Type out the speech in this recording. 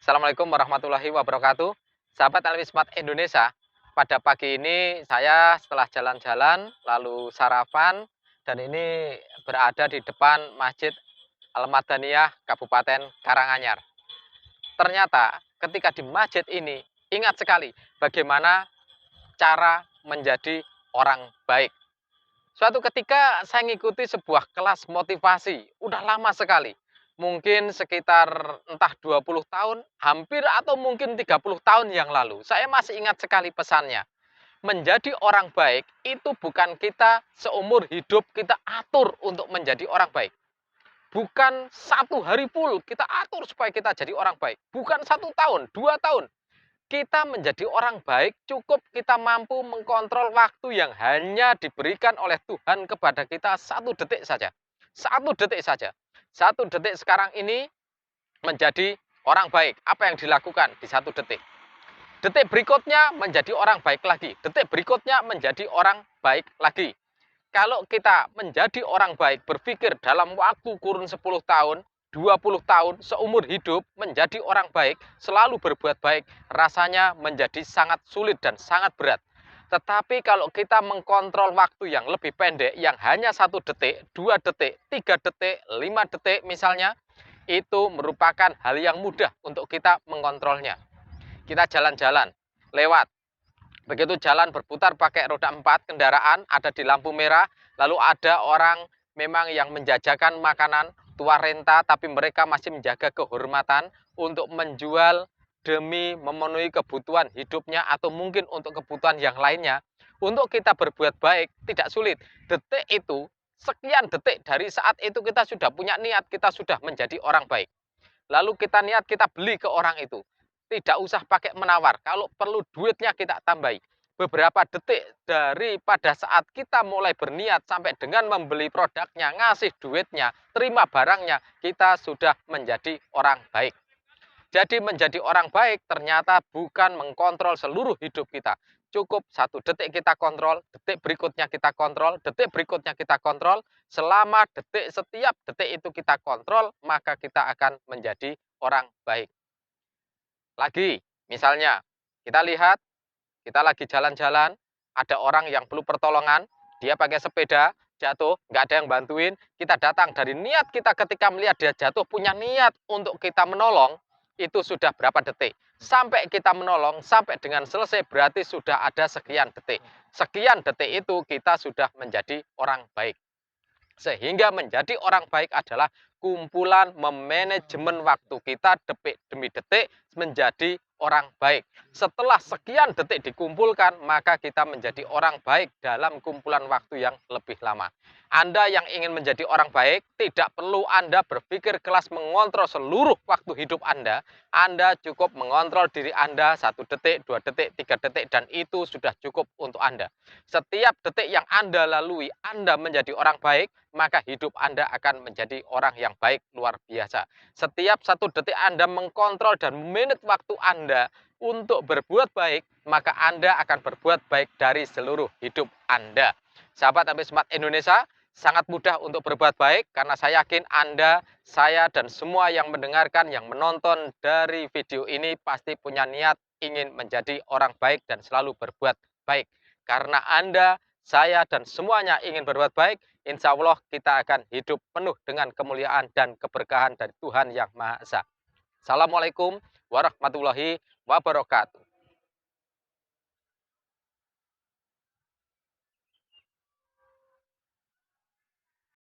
Assalamualaikum warahmatullahi wabarakatuh. Sahabat Al-Mismat Indonesia, pada pagi ini saya setelah jalan-jalan lalu sarapan dan ini berada di depan Masjid Al-Madaniyah Kabupaten Karanganyar. Ternyata ketika di masjid ini ingat sekali bagaimana cara menjadi orang baik. Suatu ketika saya mengikuti sebuah kelas motivasi, udah lama sekali. Mungkin sekitar entah 20 tahun, hampir atau mungkin 30 tahun yang lalu. Saya masih ingat sekali pesannya. Menjadi orang baik itu bukan kita seumur hidup kita atur untuk menjadi orang baik. Bukan satu hari full kita atur supaya kita jadi orang baik. Bukan 1 tahun, 2 tahun. Kita menjadi orang baik cukup kita mampu mengkontrol waktu yang hanya diberikan oleh Tuhan kepada kita 1 detik saja. 1 detik saja. 1 detik sekarang ini menjadi orang baik. Apa yang dilakukan di 1 detik? Detik berikutnya menjadi orang baik lagi. Detik berikutnya menjadi orang baik lagi. Kalau kita menjadi orang baik, berpikir dalam waktu kurun 10 tahun, 20 tahun, seumur hidup menjadi orang baik, selalu berbuat baik, rasanya menjadi sangat sulit dan sangat berat. Tetapi kalau kita mengkontrol waktu yang lebih pendek, yang hanya 1 detik, 2 detik, 3 detik, 5 detik misalnya, itu merupakan hal yang mudah untuk kita mengontrolnya. Kita jalan-jalan, lewat. Begitu jalan berputar pakai roda 4 kendaraan, ada di lampu merah, lalu ada orang memang yang menjajakan makanan, tua renta, tapi mereka masih menjaga kehormatan untuk menjual demi memenuhi kebutuhan hidupnya atau mungkin untuk kebutuhan yang lainnya. Untuk kita berbuat baik, tidak sulit. Detik itu, sekian detik dari saat itu kita sudah punya niat, kita sudah menjadi orang baik. Lalu kita niat kita beli ke orang itu. Tidak usah pakai menawar, kalau perlu duitnya kita tambahi. Beberapa detik dari pada saat kita mulai berniat sampai dengan membeli produknya, ngasih duitnya, terima barangnya, kita sudah menjadi orang baik. Jadi menjadi orang baik ternyata bukan mengkontrol seluruh hidup kita. Cukup 1 detik kita kontrol, detik berikutnya kita kontrol, detik berikutnya kita kontrol. Selama setiap detik itu kita kontrol, maka kita akan menjadi orang baik. Lagi, misalnya, kita lihat, kita lagi jalan-jalan, ada orang yang perlu pertolongan, dia pakai sepeda, jatuh, nggak ada yang bantuin, kita datang dari niat kita ketika melihat dia jatuh, punya niat untuk kita menolong, itu sudah berapa detik. Sampai kita menolong, sampai dengan selesai, berarti sudah ada sekian detik. Sekian detik itu kita sudah menjadi orang baik. Sehingga menjadi orang baik adalah kumpulan memanajemen waktu kita detik demi detik menjadi orang baik. Setelah sekian detik dikumpulkan, maka kita menjadi orang baik dalam kumpulan waktu yang lebih lama. Anda yang ingin menjadi orang baik, tidak perlu Anda berpikir keras mengontrol seluruh waktu hidup Anda. Anda cukup mengontrol diri Anda 1 detik, 2 detik, 3 detik, dan itu sudah cukup untuk Anda. Setiap detik yang Anda lalui, Anda menjadi orang baik, maka hidup Anda akan menjadi orang yang baik luar biasa. Setiap 1 detik Anda mengkontrol dan menit waktu Anda untuk berbuat baik, maka Anda akan berbuat baik dari seluruh hidup Anda. Sahabat Al-Mismat Indonesia, sangat mudah untuk berbuat baik karena saya yakin Anda, saya, dan semua yang mendengarkan, yang menonton dari video ini pasti punya niat ingin menjadi orang baik dan selalu berbuat baik. Karena Anda, saya, dan semuanya ingin berbuat baik, insya Allah kita akan hidup penuh dengan kemuliaan dan keberkahan dari Tuhan Yang Maha Esa. Assalamualaikum warahmatullahi wabarakatuh.